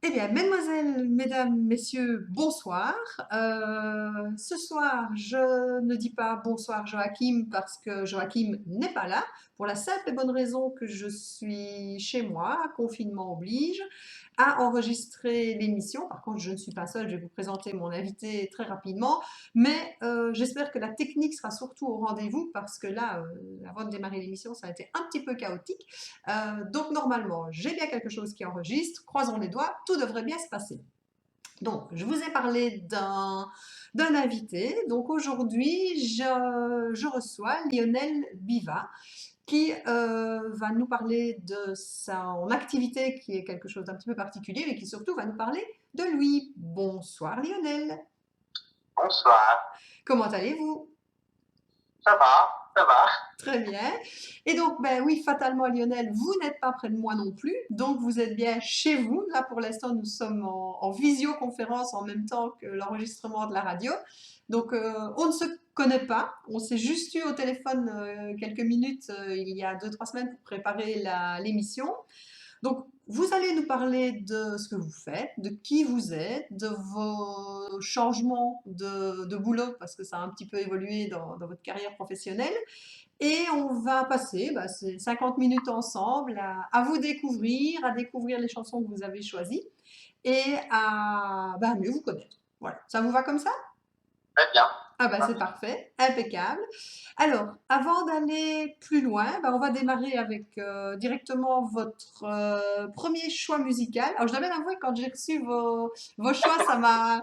Eh bien, mesdemoiselles, mesdames, messieurs, bonsoir. Ce soir, je ne dis pas bonsoir Joachim parce que Joachim n'est pas là, pour la simple et bonne raison que je suis chez moi, confinement oblige, à enregistrer l'émission. Par contre, je ne suis pas seule, je vais vous présenter mon invité très rapidement, mais j'espère que la technique sera surtout au rendez-vous parce que là, avant de démarrer l'émission, ça a été un petit peu chaotique. Donc normalement, j'ai bien quelque chose qui enregistre, croisons les doigts, tout devrait bien se passer. Donc, je vous ai parlé d'un invité. Donc aujourd'hui, je reçois Lionel Biva qui va nous parler de son activité qui est quelque chose d'un petit peu particulier, mais qui surtout va nous parler de lui. Bonsoir Lionel, Bonsoir, comment allez-vous? ça va, ça va. Très bien. Et donc, ben oui, fatalement, Lionel, vous n'êtes pas près de moi non plus. Donc, vous êtes bien chez vous. Là, pour l'instant, nous sommes en visioconférence en même temps que l'enregistrement de la radio. Donc, on ne se connaît pas. On s'est juste eu au téléphone quelques minutes il y a 2, 3 semaines pour préparer l'émission. Donc, vous allez nous parler de ce que vous faites, de qui vous êtes, de vos changements de boulot, parce que ça a un petit peu évolué dans votre carrière professionnelle. Et on va passer ces 50 minutes ensemble à vous découvrir, à découvrir les chansons que vous avez choisies et à mieux vous connaître. Voilà, ça vous va comme ça? Très bien. Ah bah c'est parfait, impeccable. Alors, avant d'aller plus loin, on va démarrer avec directement votre premier choix musical. Alors, je dois bien avouer, quand j'ai reçu vos choix, ça m'a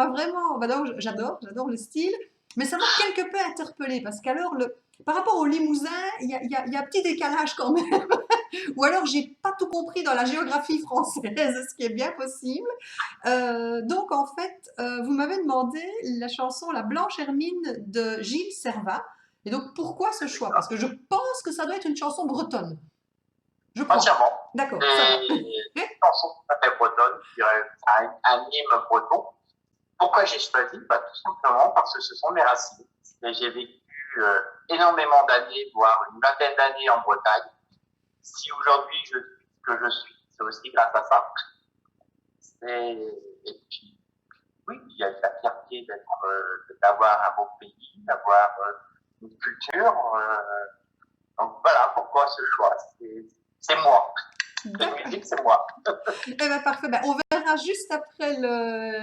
vraiment. D'abord, j'adore le style, mais ça m'a quelque peu interpellée parce qu'alors, par rapport au Limousin, il y a un petit décalage quand même. Ou alors, j'ai pas tout compris dans la géographie française, ce qui est bien possible. Donc en fait, vous m'avez demandé la chanson La Blanche Hermine de Gilles Servat. Et donc pourquoi ce choix? Parce que je pense que ça doit être une chanson bretonne. Je crois. Entièrement. D'accord, ça va. Des chansons tout à fait bretonnes, je dirais un hymne breton. Pourquoi j'ai choisi? Tout simplement parce que ce sont mes racines. Et j'ai vécu énormément d'années, voire une vingtaine d'années en Bretagne. Si aujourd'hui je suis ce que je suis, c'est aussi grâce à ça. Et puis, oui, il y a la fierté d'avoir un beau pays, d'avoir une culture. Donc voilà pourquoi ce choix. C'est moi. La musique, c'est moi. Eh ben parfait. On verra juste après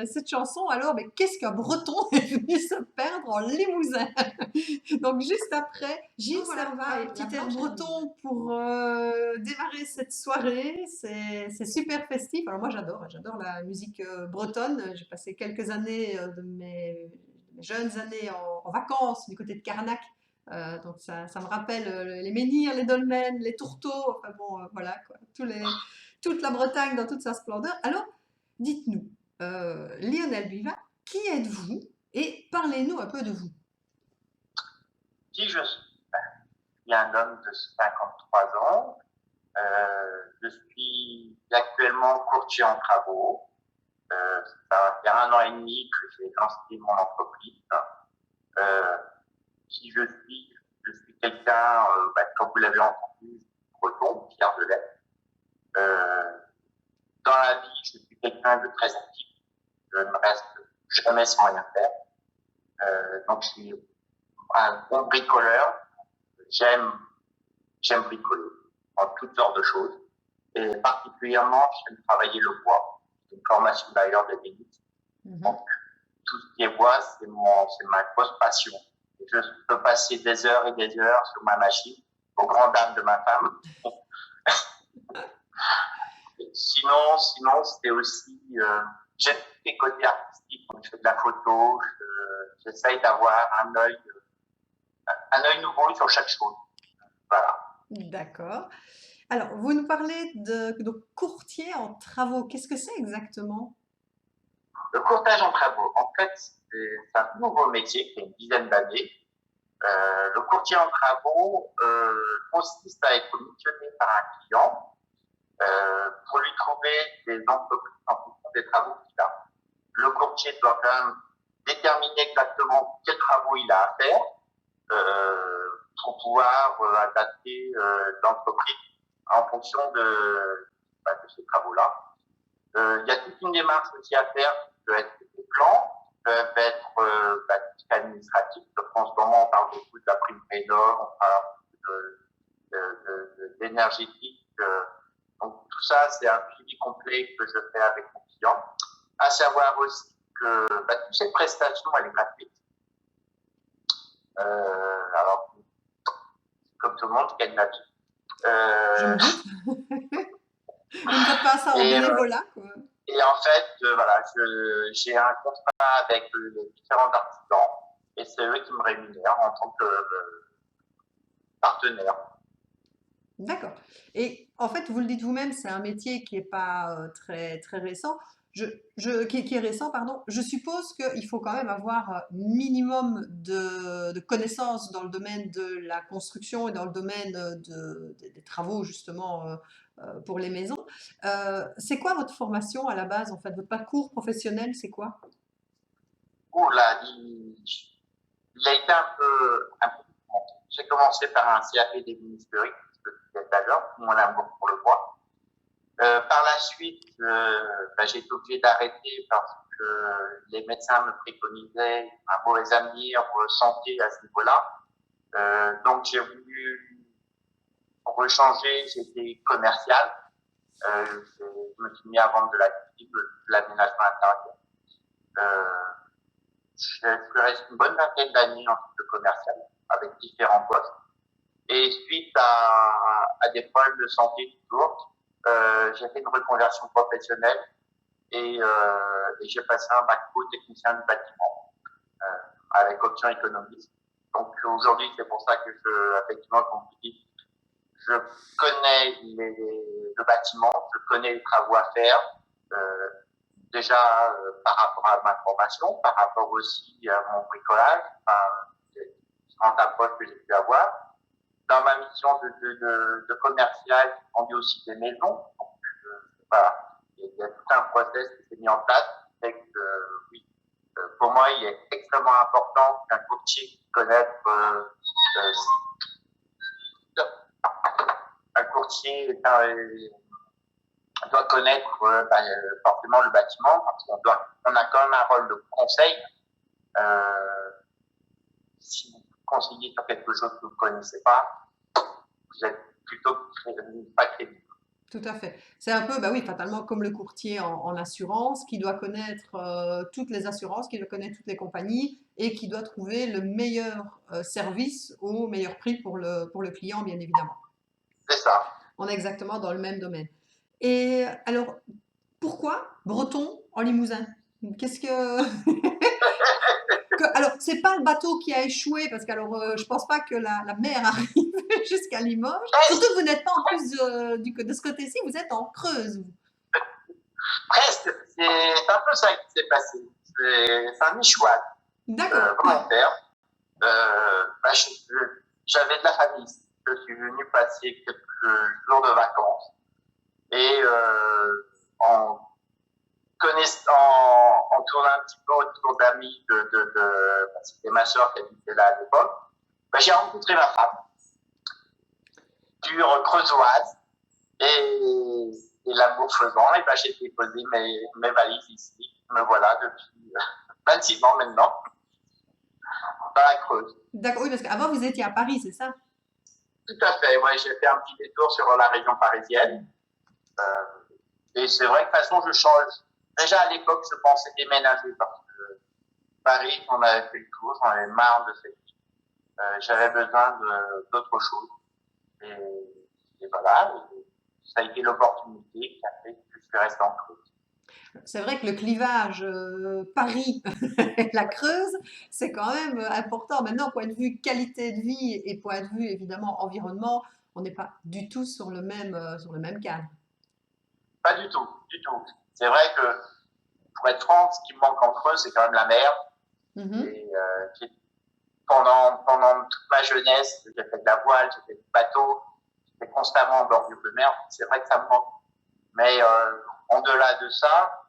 cette chanson. Alors, qu'est-ce qu'un Breton est venu se perdre en Limousin? Donc juste après, Gilles Servat et petit air breton pour démarrer cette soirée. C'est super festif. Alors moi j'adore la musique bretonne. J'ai passé quelques années de mes jeunes années en vacances du côté de Carnac. Donc ça me rappelle les menhirs, les dolmens, les tourteaux, enfin bon, voilà quoi, toute la Bretagne dans toute sa splendeur. Alors, dites-nous, Lionel Biva, qui êtes-vous et parlez-nous un peu de vous. Qui je suis? Je suis un homme de 53 ans. Je suis actuellement courtier en travaux. Ça va faire 1 an et demi que j'ai lancé mon entreprise. Qui je suis quelqu'un, comme vous l'avez entendu, breton, fier de l'être. Dans la vie, je suis quelqu'un de très actif. Je ne reste jamais sans rien faire. Donc, je suis un bon bricoleur. J'aime bricoler en toutes sortes de choses. Et particulièrement, j'aime travailler le bois. C'est une formation d'ailleurs de d'ébéniste. Donc, tout ce qui est bois, c'est ma grosse passion. Et je peux passer des heures et des heures sur ma machine, aux grandes dames de ma femme. Sinon, c'était aussi, j'aime les côtés artistiques. Donc, je fais de la photo, j'essaye d'avoir un œil nouveau sur chaque chose. Voilà. D'accord. Alors, vous nous parlez de courtier en travaux. Qu'est-ce que c'est exactement? Le courtage en travaux, en fait, c'est un nouveau métier qui a une dizaine d'années. Le courtier en travaux consiste à être missionné par un client pour lui trouver des entreprises en fonction des travaux qu'il a. Le courtier doit quand même déterminer exactement quels travaux il a à faire pour pouvoir adapter l'entreprise en fonction de ces travaux-là. Il y a toute une démarche aussi à faire, qui peut être des plans, qui peuvent être administratifs. En ce moment, on parle beaucoup de la prime Rénov', on parle d'énergétique. Donc tout ça, c'est un suivi complet que je fais avec mon client. À savoir aussi que toutes ces prestations, elles sont gratuites. Alors, comme tout le monde, qui gagne la vie. Je me doute. Vous ne faites pas ça en bénévolat, quoi. Et en fait, voilà, j'ai un contrat avec les différents artisans et c'est eux qui me rémunèrent en tant que partenaire. D'accord. Et en fait, vous le dites vous-même, c'est un métier qui n'est pas très, très récent. Qui est récent, pardon. Je suppose qu'il faut quand même avoir minimum de connaissances dans le domaine de la construction et dans le domaine des travaux, justement, pour les maisons. C'est quoi votre formation à la base, en fait? Votre parcours professionnel, c'est quoi? Oh là, il a été un peu compliqué. J'ai commencé par un CAP d'évier historique, parce que je disais tout à l'heure, mon amour pour le bois. Par la suite, j'ai été obligé d'arrêter parce que les médecins me préconisaient un mauvais avenir santé à ce niveau-là. Donc j'ai voulu rechanger, j'étais commercial. Je me suis mis à vendre de l'aménagement intérieur. Je suis resté une bonne vingtaine d'années en tant que commercial avec différents postes. Et suite à des problèmes de santé toujours, j'ai fait une reconversion professionnelle et j'ai passé un bac pro technicien du bâtiment avec option économiste. Donc aujourd'hui, c'est pour ça que effectivement, comme vous dites, je connais le bâtiment, je connais les travaux à faire. Déjà par rapport à ma formation, par rapport aussi à mon bricolage, les différentes approches que j'ai pu avoir. Dans ma mission de commercial, on dit aussi des maisons. Donc, voilà, il y a tout un process qui s'est mis en place. Et oui, pour moi, il est extrêmement important qu'un courtier connaisse un courtier doit connaître forcément le bâtiment parce on a quand même un rôle de conseil. Si vous conseillez sur quelque chose que vous ne connaissez pas, vous êtes plutôt pas crédible. Tout à fait. C'est un peu, bah oui, fatalement comme le courtier en assurance qui doit connaître toutes les assurances, qui doit connaître toutes les compagnies et qui doit trouver le meilleur service au meilleur prix pour le client, bien évidemment. C'est ça. On est exactement dans le même domaine. Et alors, pourquoi breton en Limousin? Qu'est-ce que... alors, c'est pas le bateau qui a échoué, parce que je pense pas que la mer arrive jusqu'à Limoges. Surtout que vous n'êtes pas en plus de ce côté-ci, vous êtes en Creuse. Presque, c'est un peu ça qui s'est passé. C'est un mi-choix. D'accord. Comment faire j'avais de la famille. Je suis venu passer quelques jours de vacances et en tournant un petit peu autour d'amis c'était ma soeur qui habitait là à l'époque, j'ai rencontré ma femme, dure creusoise, et l'amour faisant, et j'ai déposé mes valises ici. Me voilà depuis 26 ans maintenant, dans la Creuse. D'accord, oui, parce qu'avant vous étiez à Paris, c'est ça? Tout à fait, ouais, j'ai fait un petit détour sur la région parisienne. Et c'est vrai que de toute façon, je change. Déjà à l'époque, je pensais déménager parce que Paris, on avait fait le tour, j'en avais marre de cette vie. J'avais besoin d'autre chose. Et voilà, ça a été l'opportunité qui a fait que je suis resté en Creuse. C'est vrai que le clivage Paris la Creuse, c'est quand même important. Maintenant, point de vue qualité de vie et point de vue évidemment environnement, on n'est pas du tout sur le même cadre. Pas du tout, du tout. C'est vrai que pour être franc, ce qui me manque en Creuse, c'est quand même la mer. Et pendant toute ma jeunesse, j'ai fait de la voile, j'ai fait du bateau, j'étais constamment en bordure de mer. C'est vrai que ça me manque. Mais en-delà de ça,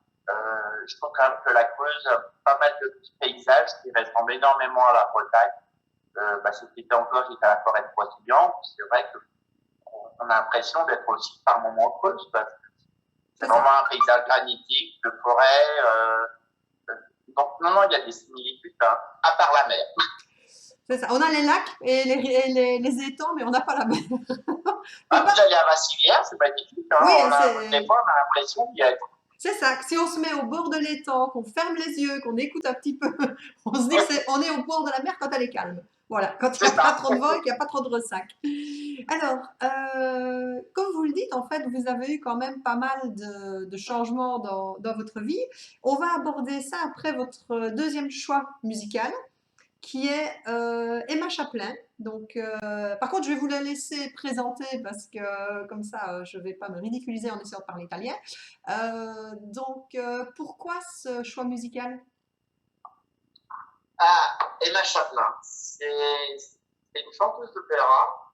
je trouve quand même que la Creuse a pas mal de petits paysages qui ressemblent énormément à la Bretagne. C'était encore, j'étais à la forêt de Poisillon. C'est vrai qu'on a l'impression d'être aussi par moments en Creuse. C'est C'est ça. vraiment un paysage granitique, de forêt. Donc, non, il y a des similitudes, hein, à part la mer. C'est ça. On a les lacs et les étangs, mais on n'a pas la mer. Ah, vous allez à Vassivière, c'est magnifique. Hein. Oui, Des fois, on a l'impression d'y être. c'est ça. Si on se met au bord de l'étang, qu'on ferme les yeux, qu'on écoute un petit peu, on se dit qu'on est au bord de la mer quand elle est calme. Voilà, quand il n'y a pas trop de vent et qu'il n'y a pas trop de ressac. Alors, comme vous le dites, en fait, vous avez eu quand même pas mal de changements dans votre vie. On va aborder ça après votre deuxième choix musical, qui est Emma Chaplin. Donc, par contre, je vais vous la laisser présenter parce que comme ça, je ne vais pas me ridiculiser en essayant de parler italien. Pourquoi ce choix musical? Ah, Emma Chaplin, c'est une chanteuse d'opéra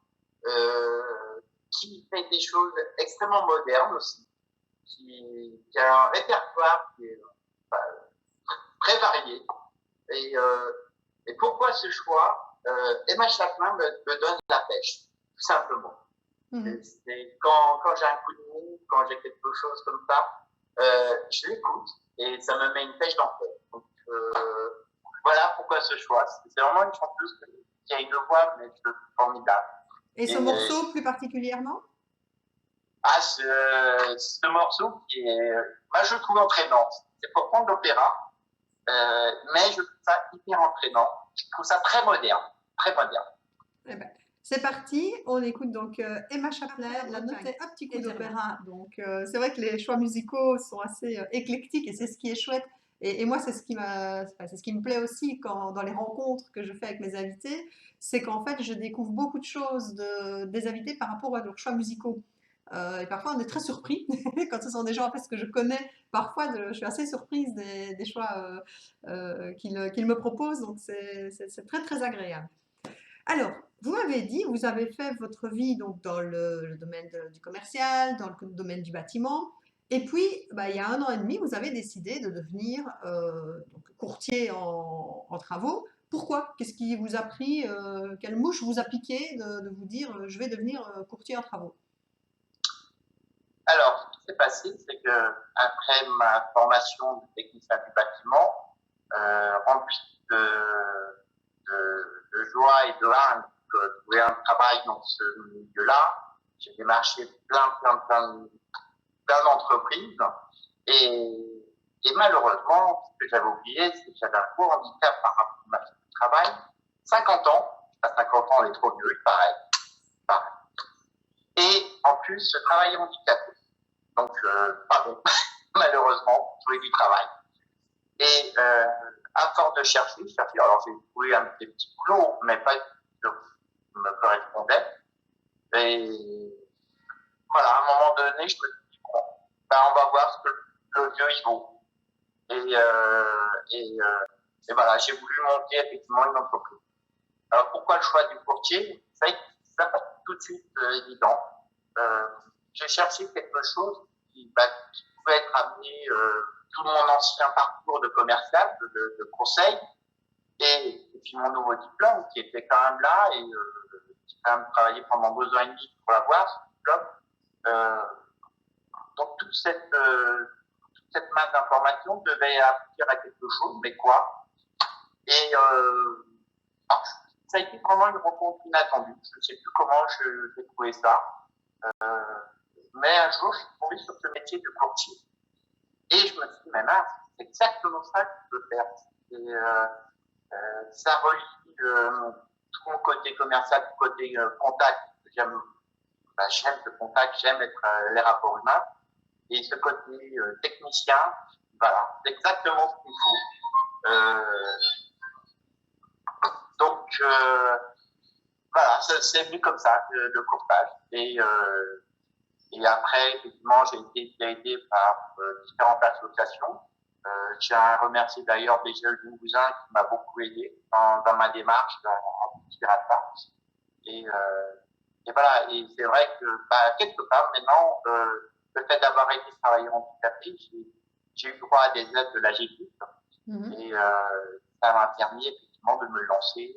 qui fait des choses extrêmement modernes aussi, qui a un répertoire qui est très varié. Et pourquoi ce choix? Emma Chaplin me donne la pêche, tout simplement. Quand j'ai un coup de mou, quand j'ai quelque chose comme ça, je l'écoute et ça me met une pêche dans le cœur. Donc, voilà pourquoi ce choix. C'est vraiment une chanteuse qui a une voix mais formidable. Et ce morceau plus particulièrement? Ah, ce morceau qui est, moi je le trouve entraînant. C'est pour prendre l'opéra, mais je trouve ça hyper entraînant. Je trouve ça très moderne, très moderne. Eh ben, c'est parti, on écoute donc Emma Chaplin, la notée un petit coup d'opéra. Donc c'est vrai que les choix musicaux sont assez éclectiques et c'est ce qui est chouette. Et moi, c'est ce qui c'est ce qui me plaît aussi dans les rencontres que je fais avec mes invités, c'est qu'en fait, je découvre beaucoup de choses des invités par rapport à leurs choix musicaux. Et parfois, on est très surpris quand ce sont des gens en fait, ce que je connais. Parfois, je suis assez surprise des choix qu'ils me proposent. Donc, c'est très, très agréable. Alors, vous m'avez dit, vous avez fait votre vie donc, dans le domaine du commercial, dans le domaine du bâtiment. Et puis, bah, il y a 1 an et demi, vous avez décidé de devenir donc, courtier en travaux. Pourquoi? Qu'est-ce qui vous a pris? Quelle mouche vous a piqué de vous dire je vais devenir courtier en travaux? Alors, ce qui s'est passé, c'est que après ma formation de technicien du bâtiment, rempli de joie et de hargne de trouver un travail dans ce milieu-là, j'ai démarché plein d'entreprises et malheureusement, ce que j'avais oublié, c'est que j'avais un gros handicap par rapport à ma vie de travail. 50 ans, à 50 ans, on est trop vieux, pareil. Et en plus, je travaillais handicapé. Donc, pas bon, malheureusement, trouver du travail. Et à force de chercher, alors j'ai trouvé un petit boulot, mais pas qui me correspondait. Et voilà, à un moment donné, je me suis dit, bon, ben, on va voir ce que le vieux il vaut. Et voilà, j'ai voulu monter effectivement une entreprise. Alors pourquoi le choix du courtier? Ça n'a pas tout de suite évident. J'ai cherché quelque chose qui pouvait être amené tout mon ancien parcours de commercial, de conseil, et puis mon nouveau diplôme qui était quand même là, et j'ai quand même travaillé pendant 2 ans et demi pour l'avoir, ce diplôme. Donc toute cette masse d'informations devait aboutir à quelque chose, mais quoi? Et ça a été vraiment une rencontre inattendue. Je ne sais plus comment j'ai trouvé ça. Mais un jour, je suis tombé sur ce métier de courtier. Et je me suis dit, mais mince, c'est exactement ça que je veux faire. Et ça relie tout mon côté commercial, tout mon côté contact. J'aime le contact, j'aime être les rapports humains. Et ce côté technicien, voilà, c'est exactement ce qu'il faut. Donc, voilà, c'est venu comme ça, le courtage. Et après, effectivement, j'ai été aidé par différentes associations. J'ai à remercier d'ailleurs Béjel Limousin qui m'a beaucoup aidé dans ma démarche en pirata. Et voilà, et c'est vrai que quelque part maintenant, le fait d'avoir été travailleur handicapé, j'ai eu droit à des aides de la GFIP. Et ça m'a permis effectivement de me lancer.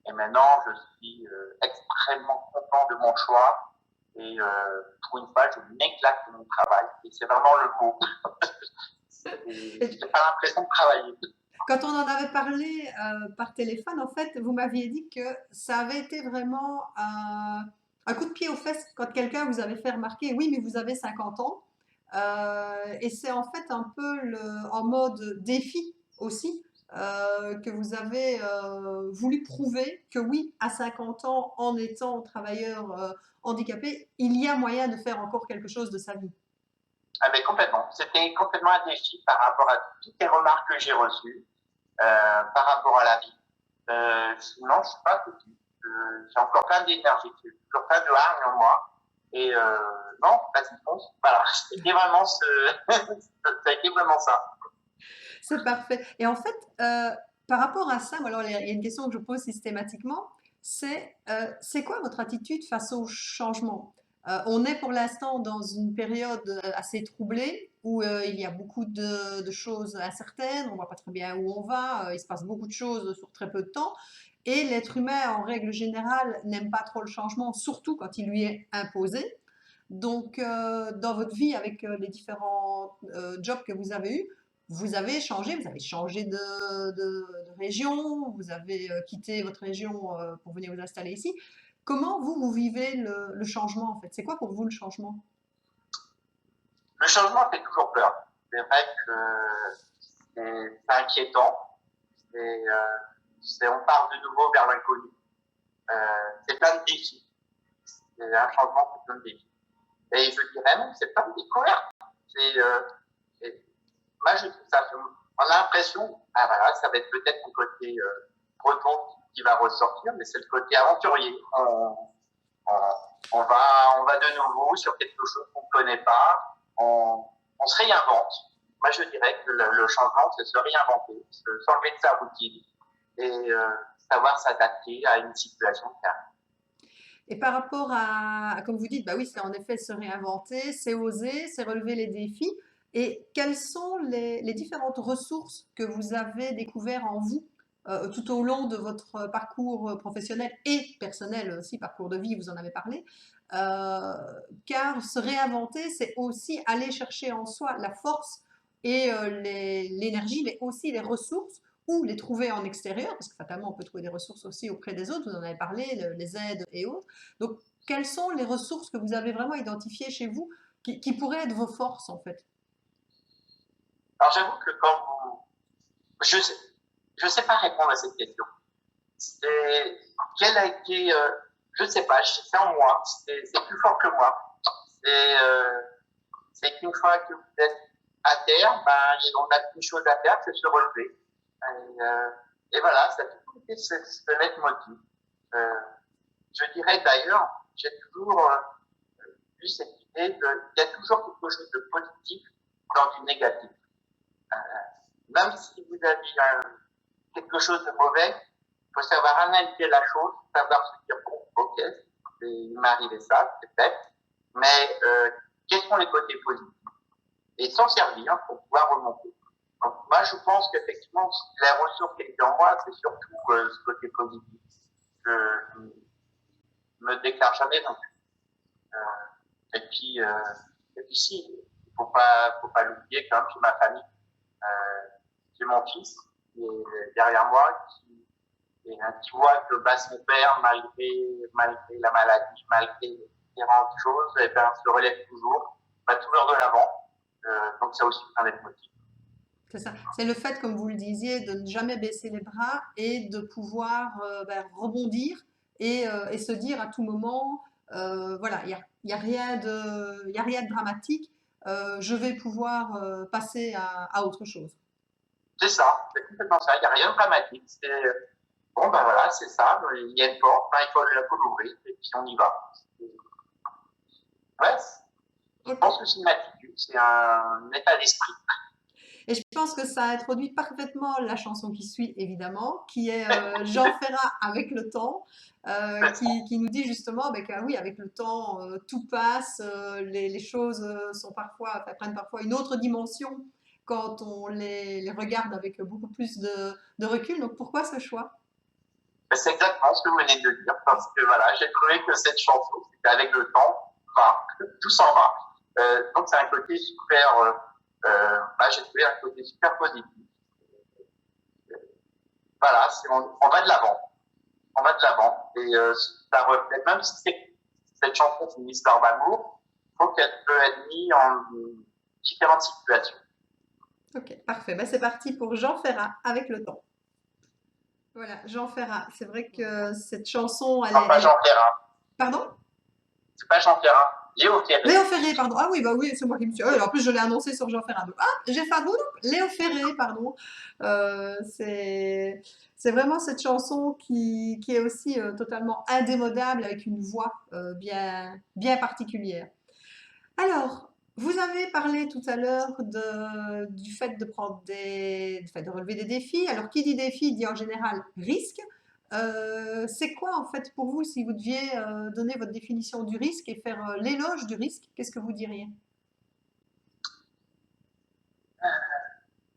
Et maintenant, je suis extrêmement content de mon choix. Et pour une fois, je m'éclate de mon travail. Et c'est vraiment le mot. Et J'ai pas l'impression de travailler. quand on en avait parlé par téléphone, en fait, vous m'aviez dit que ça avait été vraiment un coup de pied aux fesses quand quelqu'un vous avait fait remarquer, oui, mais vous avez 50 ans. Et c'est en fait un peu en mode défi aussi que vous avez voulu prouver que oui, à 50 ans, en étant travailleur handicapé, il y a moyen de faire encore quelque chose de sa vie. Ah, mais complètement. C'était complètement un défi par rapport à toutes les remarques que j'ai reçues, par rapport à la vie. Sinon, je suis pas foutu. J'ai encore plein d'énergie, j'ai toujours plein de hargne en moi. Et non, vas-y, fonce. Voilà, c'était vraiment ça a été vraiment ça. C'est parfait. Et en fait, par rapport à ça, moi, alors il y a une question que je pose systématiquement, c'est quoi votre attitude face au changement? On est pour l'instant dans une période assez troublée où il y a beaucoup de choses incertaines, on ne voit pas très bien où on va, il se passe beaucoup de choses sur très peu de temps. Et l'être humain, en règle générale, n'aime pas trop le changement, surtout quand il lui est imposé. Donc, dans votre vie, avec les différents jobs que vous avez changé de région, vous avez quitté votre région pour venir vous installer ici. Comment vous vivez le changement en fait? C'est quoi pour vous le changement? Le changement fait toujours peur. C'est vrai que c'est inquiétant. On part de nouveau vers l'inconnu. C'est plein de défis. C'est un changement, c'est plein de défis. Et je dirais même, c'est plein de découvertes. C'est, moi, je trouve ça, on a l'impression, ah voilà, ça va être peut-être mon côté breton qui va ressortir, mais c'est le côté aventurier. On, on va de nouveau sur quelque chose qu'on ne connaît pas. On se réinvente. Moi, je dirais que le changement, c'est se réinventer, s'enlever de sa routine et savoir s'adapter à une situation qui arrive. Et par rapport comme vous dites, bah oui, c'est en effet se réinventer, c'est oser, c'est relever les défis. Et quelles sont les différentes ressources que vous avez découvertes en vous tout au long de votre parcours professionnel et personnel aussi, parcours de vie, vous en avez parlé. Car se réinventer, c'est aussi aller chercher en soi la force et l'énergie, mais aussi les ressources ou les trouver en extérieur, parce que fatalement on peut trouver des ressources aussi auprès des autres, vous en avez parlé, les aides et autres. Donc, quelles sont les ressources que vous avez vraiment identifiées chez vous qui pourraient être vos forces en fait? Alors, j'avoue que quand vous, je sais pas répondre à cette question. C'est, quelle a été, je sais pas, c'est en moi, c'est plus fort que moi. C'est, euh, c'est qu'une fois que vous êtes à terre, ben, on n'a qu'une chose à faire, c'est se relever. Et voilà, ça a toujours été ce leitmotiv. Euh, je dirais d'ailleurs, j'ai toujours eu cette idée qu'il y a toujours quelque chose de positif dans du négatif. Euh, Même si vous avez quelque chose de mauvais, il faut savoir analyser la chose, savoir se dire, bon, ok, il m'est arrivé ça, c'est fait, mais quels sont les côtés positifs? Et s'en servir pour pouvoir remonter. Donc, moi, je pense qu'effectivement, la ressource qui est en moi, c'est surtout ce côté positif. Je me déclare jamais non plus. Et puis si, faut pas l'oublier quand même, j'ai ma famille. J'ai mon fils qui est derrière moi, qui voit que bah, son père, malgré la maladie, malgré différentes choses, eh ben, se relève toujours, va toujours de l'avant. Donc ça aussi, c'est un être motif. C'est ça. C'est le fait, comme vous le disiez, de ne jamais baisser les bras et de pouvoir rebondir et se dire à tout moment, voilà, il y a rien y a rien de dramatique, je vais pouvoir passer à autre chose. C'est ça, c'est complètement ça. Il n'y a rien de dramatique. C'est bon, ben voilà, c'est ça. Il y a une porte, ben, il faut l'ouvrir et puis on y va. Ouais, je Ok. pense que c'est une attitude, c'est un état d'esprit. Et je pense que ça introduit parfaitement la chanson qui suit, évidemment, qui est Jean Ferrat avec le temps, qui nous dit justement ben, que oui, avec le temps, tout passe, les choses prennent parfois une autre dimension quand on les regarde avec beaucoup plus de recul. Donc pourquoi ce choix? C'est exactement ce que vous venez de dire, parce que voilà, j'ai trouvé que cette chanson, c'était avec le temps. va, tout s'en va. Donc c'est un côté super, j'ai trouvé un côté super positif. Voilà, on va de l'avant. On va de l'avant. Et ça reflète, même si cette chanson c'est une histoire d'amour, il faut qu'elle peut être mise en différentes situations. Ok, parfait. Ben, c'est parti pour Jean Ferrat avec le temps. Voilà, Jean Ferrat. C'est vrai que cette chanson, Non, pas Jean Ferrat. Pardon? C'est pas Jean Ferrat. Léo Ferré. Léo Ferré, pardon. Ah oui, bah oui, c'est moi qui me suis. En plus, je l'ai annoncé sur Jean Ferrat. Donc, ah, j'ai fait un boulot. Léo Ferré, pardon. C'est vraiment cette chanson qui est aussi totalement indémodable avec une voix bien particulière. Alors, vous avez parlé tout à l'heure du fait de de relever des défis. Alors, qui dit défi dit en général risque. C'est quoi en fait pour vous si vous deviez donner votre définition du risque et faire l'éloge du risque, qu'est-ce que vous diriez?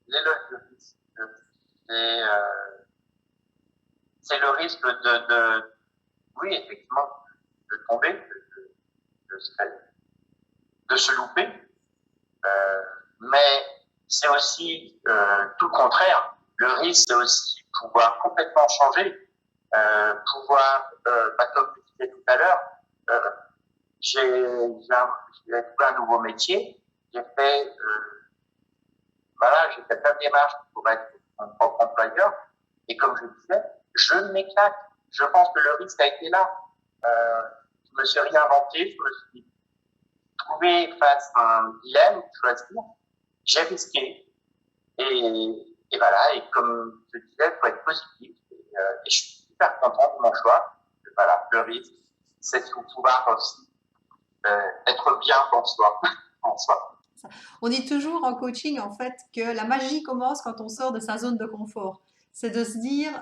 L'éloge du risque, c'est le risque oui, effectivement, de tomber, de se louper. Mais c'est aussi tout le contraire. Le risque, c'est aussi pouvoir complètement changer, comme je disais tout à l'heure, j'ai trouvé un nouveau métier. J'ai fait, j'ai fait plein de démarches pour être mon propre employeur. Et comme je disais, je m'éclate. Je pense que le risque a été là. Je me suis réinventé, je me suis trouvé face à un dilemme, choisir. J'ai risqué. Et voilà, et comme je disais, il faut être positif. Et je suis super content de mon choix. Voilà, le risque, c'est de pouvoir aussi être bien dans soi. En soi. On dit toujours en coaching en fait que la magie commence quand on sort de sa zone de confort. C'est de se dire,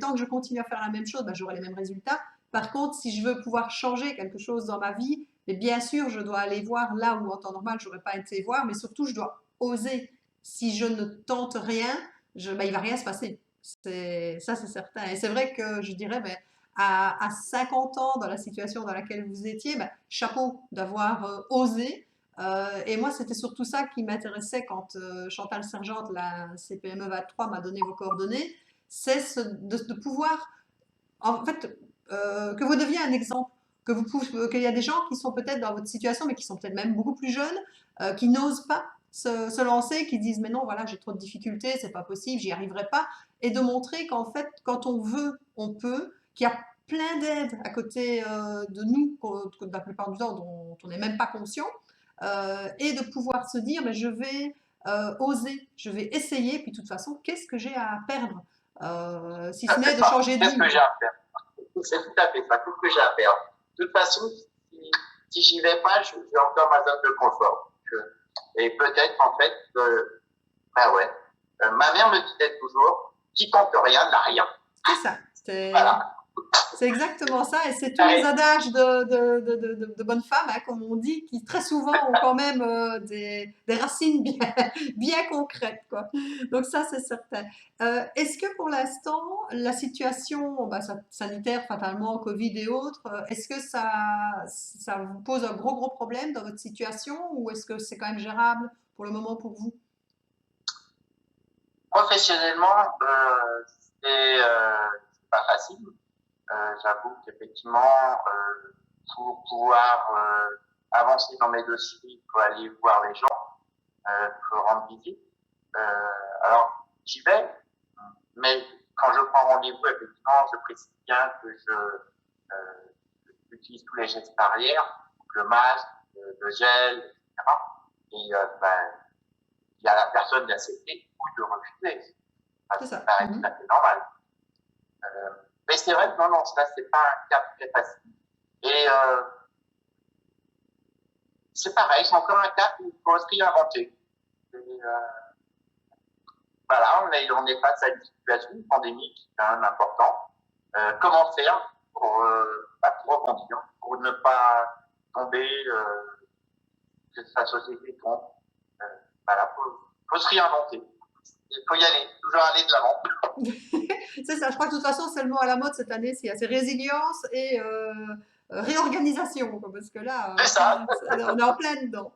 tant que je continue à faire la même chose, j'aurai les mêmes résultats. Par contre, si je veux pouvoir changer quelque chose dans ma vie, bien sûr, je dois aller voir là où en temps normal, je n'aurais pas été voir, mais surtout, je dois oser. Si je ne tente rien, il ne va rien se passer. Ça, c'est certain. Et c'est vrai que je dirais, à 50 ans, dans la situation dans laquelle vous étiez, chapeau d'avoir osé. Et moi, c'était surtout ça qui m'intéressait quand Chantal Sergente, la CPME 23, m'a donné vos coordonnées. C'est de pouvoir, en fait, que vous deviez un exemple, qu'il y a des gens qui sont peut-être dans votre situation, mais qui sont peut-être même beaucoup plus jeunes, qui n'osent pas se lancer, qui disent mais non, voilà, j'ai trop de difficultés, c'est pas possible, j'y arriverai pas. Et de montrer qu'en fait, quand on veut, on peut, qu'il y a plein d'aides à côté de nous, que la plupart du temps, dont on n'est même pas conscient et de pouvoir se dire, mais je vais oser, je vais essayer, puis de toute façon, qu'est-ce que j'ai à perdre si ce n'est de changer de vie. Qu'est-ce que j'ai à perdre? C'est tout à fait ça, tout ce que j'ai à perdre. De toute façon, si j'y vais pas, je vais encore ma zone de confort. Et peut-être en fait, ma mère me disait toujours, qui tente rien n'a rien. C'est ça. Voilà. C'est exactement ça, et c'est tous les adages de bonnes femmes, hein, comme on dit, qui très souvent ont quand même des racines bien concrètes, quoi. Donc ça, c'est certain. Est-ce que pour l'instant, la situation sanitaire, fatalement, Covid et autres, est-ce que ça vous pose un gros problème dans votre situation, ou est-ce que c'est quand même gérable pour le moment pour vous? Professionnellement, c'est pas facile. J'avoue qu'effectivement, pour pouvoir avancer dans mes dossiers, il faut aller voir les gens, il faut rendre visite. Alors, j'y vais, mais quand je prends rendez-vous, effectivement, je précise bien que j'utilise tous les gestes barrières, le masque, le gel, etc. Et il y a la personne d'accepter ou de refuser. Ça paraît tout à fait normal. Mais c'est vrai que non, ça, c'est pas un cas très facile. Et c'est pareil, c'est encore un cas où il faut se réinventer. Voilà, on est face à une situation, une pandémie qui est quand même importante. Comment faire pour rebondir, pour ne pas tomber, que sa société tombe. Voilà, faut se réinventer. Il faut y aller, toujours aller de l'avant. C'est ça, je crois que de toute façon, c'est le mot à la mode cette année, c'est résilience et réorganisation, quoi, parce que là, C'est ça. on est en plein dedans.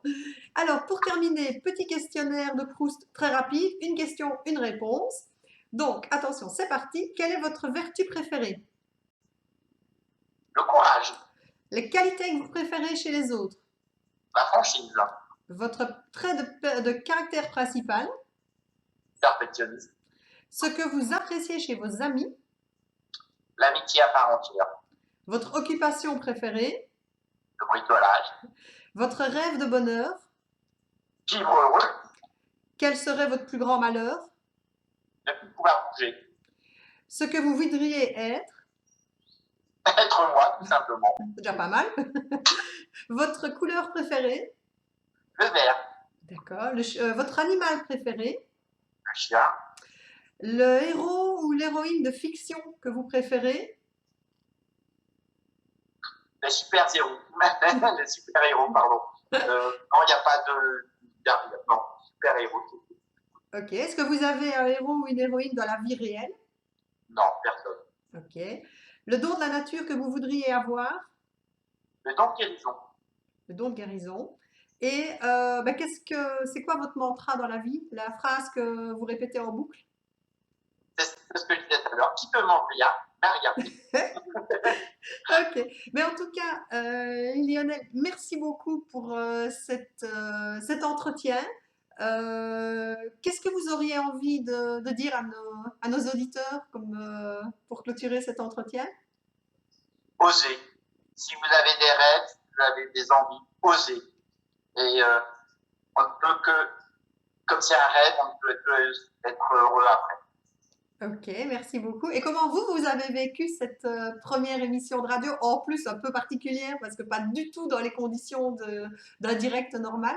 Alors, pour terminer, petit questionnaire de Proust très rapide, une question, une réponse. Donc, attention, c'est parti. Quelle est votre vertu préférée? Le courage, Les qualités que vous préférez chez les autres? la franchise, Votre trait de caractère principal? perfectionnisme, Ce que vous appréciez chez vos amis? l'amitié à part entière, Votre occupation préférée? le bricolage, Votre rêve de bonheur? vivre heureux, Quel serait votre plus grand malheur? ne plus pouvoir bouger, Ce que vous voudriez être? être moi, tout simplement, C'est déjà pas mal. Votre couleur préférée? le vert, D'accord. Votre animal préféré? le chien, Le héros ou l'héroïne de fiction que vous préférez? les super-héros, les super-héros, pardon. Non, il n'y a pas de... Non, super-héros, Ok. Est-ce que vous avez un héros ou une héroïne dans la vie réelle? non, personne. Ok. Le don de la nature que vous voudriez avoir? Le don de guérison, Le don de guérison. Et c'est quoi votre mantra dans la vie? La phrase que vous répétez en boucle? c'est ce que je disais tout à l'heure, qui peut m'envier, Maria. Ok. Mais en tout cas, Lionel, merci beaucoup pour cet entretien. Qu'est-ce que vous auriez envie de dire à nos auditeurs comme, pour clôturer cet entretien? Osez. Si vous avez des rêves, si vous avez des envies, osez. Et on ne peut que, comme c'est un rêve, on ne peut que être heureux après. Ok, merci beaucoup. Et comment vous avez vécu cette première émission de radio, en plus un peu particulière, parce que pas du tout dans les conditions d'un direct normal?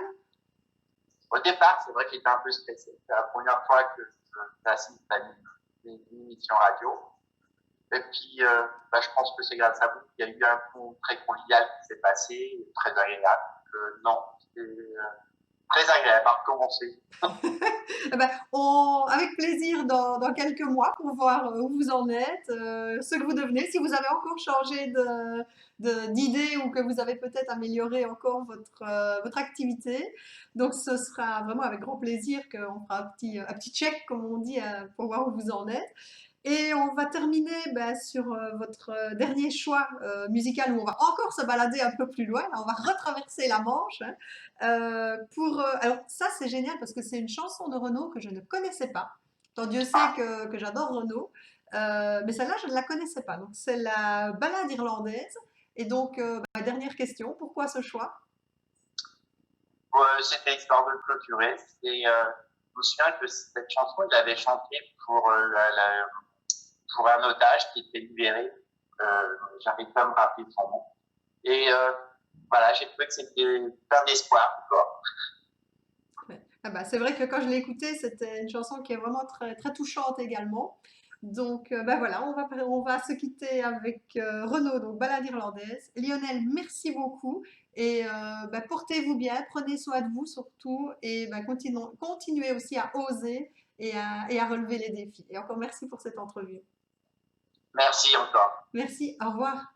Au départ, c'est vrai que j'étais un peu stressé. C'est la première fois que j'assiste à une émission radio. Et puis, je pense que c'est grâce à vous qu'il y a eu un ton très convivial qui s'est passé, très agréable. Non, c'est très agréable à recommencer. Eh ben, avec plaisir dans quelques mois pour voir où vous en êtes, ce que vous devenez, si vous avez encore changé d'idée ou que vous avez peut-être amélioré encore votre activité. Donc ce sera vraiment avec grand plaisir qu'on fera un petit check, comme on dit, pour voir où vous en êtes. Et on va terminer sur votre dernier choix musical où on va encore se balader un peu plus loin. Là, on va retraverser la Manche. Hein, alors ça, c'est génial parce que c'est une chanson de Renaud que je ne connaissais pas. Tant Dieu sait que j'adore Renaud. Mais celle-là, je ne la connaissais pas. Donc c'est la balade irlandaise. Et donc, dernière question, pourquoi ce choix? C'était histoire de le clôturer. Je me souviens que cette chanson, il avait chanté pour pour un otage qui était libéré. J'arrive pas à me rappeler son nom. Et voilà, j'ai trouvé que c'était plein d'espoir encore. Ah bah, c'est vrai que quand je l'ai écoutée, c'était une chanson qui est vraiment très, très touchante également. Donc voilà, on va se quitter avec Renaud, donc balade irlandaise. Lionel, merci beaucoup et portez-vous bien, prenez soin de vous surtout et continuez aussi à oser et à relever les défis. Et encore merci pour cette entrevue. Merci encore. Merci, au revoir.